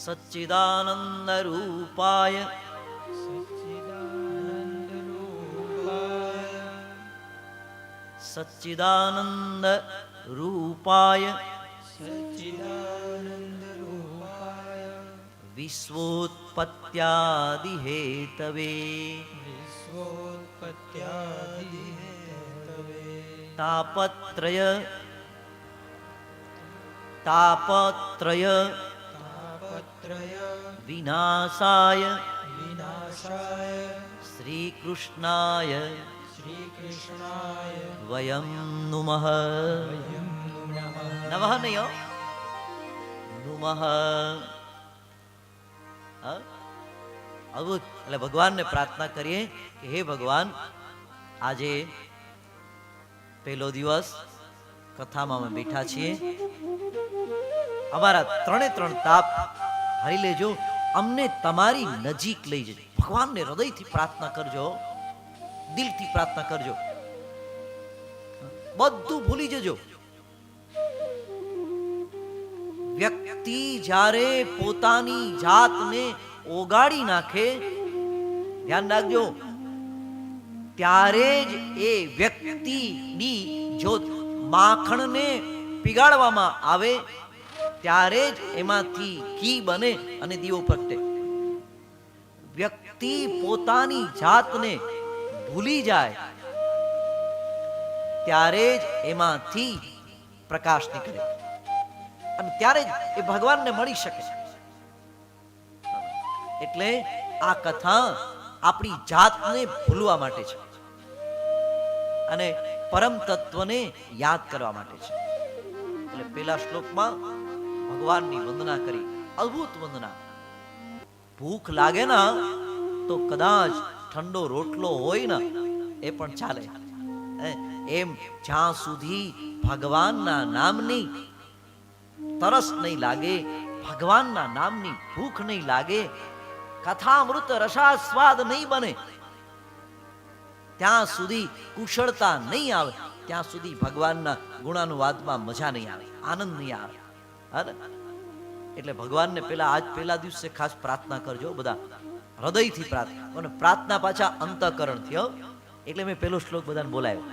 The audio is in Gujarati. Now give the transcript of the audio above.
સચ્ચિદાનંદ રૂપાય સચ્ચિદાનંદ રૂપાય વિશ્વોત્પત્યાદિ હેતવે તાપત્રય વિનાશાય શ્રી કૃષ્ણાય વયમ નુમઃ નમઃ નયો નુમઃ. આવું એટલે ભગવાનને પ્રાર્થના કરીએ કે હે ભગવાન, આજે પહેલો દિવસ કથામાં અમે બેઠા છીએ, અમારા ત્રણ તાપ હરી લેજો, અમને તમારી નજીક લઈ જજો. ભગવાનને હૃદયથી પ્રાર્થના કરજો, દિલથી પ્રાર્થના કરજો, બધું ભૂલી જજો. વ્યક્તિ જ્યારે પોતાની જાતને ઓગાળી નાખે, ધ્યાન રાખજો, ત્યારે જ એ વ્યક્તિની જો માખણને પીગાળવામાં આવે ત્યારે જ એમાંથી ઘી બને અને દીવો પ્રગટે. વ્યક્તિ પોતાની જાતને ભૂલી જાય ત્યારે જ એમાંથી પ્રકાશ નીકળે અને ત્યારે જ એ ભગવાનને મળી શકે. એટલે આ કથા આપણી જાતને ભૂલવા માટે છે અને પરમ તત્વને યાદ કરવા માટે છે. એટલે પેલા શ્લોકમાં ભગવાનની વંદના કરી, અદ્ભુત વંદના. ભૂખ લાગે ને તો કદાચ ઠંડો રોટલો હોય ને એ પણ ચાલે. એમ જ્યાં સુધી ભગવાનના નામની તરસ નહીં લાગે, ભગવાનના નામની ભૂખ નહીં લાગે, કથામૃત રસાસ્વાદ નહીં બને, ત્યાં સુધી કુશળતા નહીં આવે, ત્યાં સુધી ભગવાનના ગુણાનુવાદમાં મજા નહીં આવે, આનંદ નહીં આવે. એટલે ભગવાનને પહેલા દિવસે ખાસ પ્રાર્થના કરજો બધા, હૃદયથી પ્રાર્થના. અને પ્રાર્થના પાછા અંતઃકરણથી. એટલે મેં પહેલો શ્લોક બધાને બોલાવ્યો.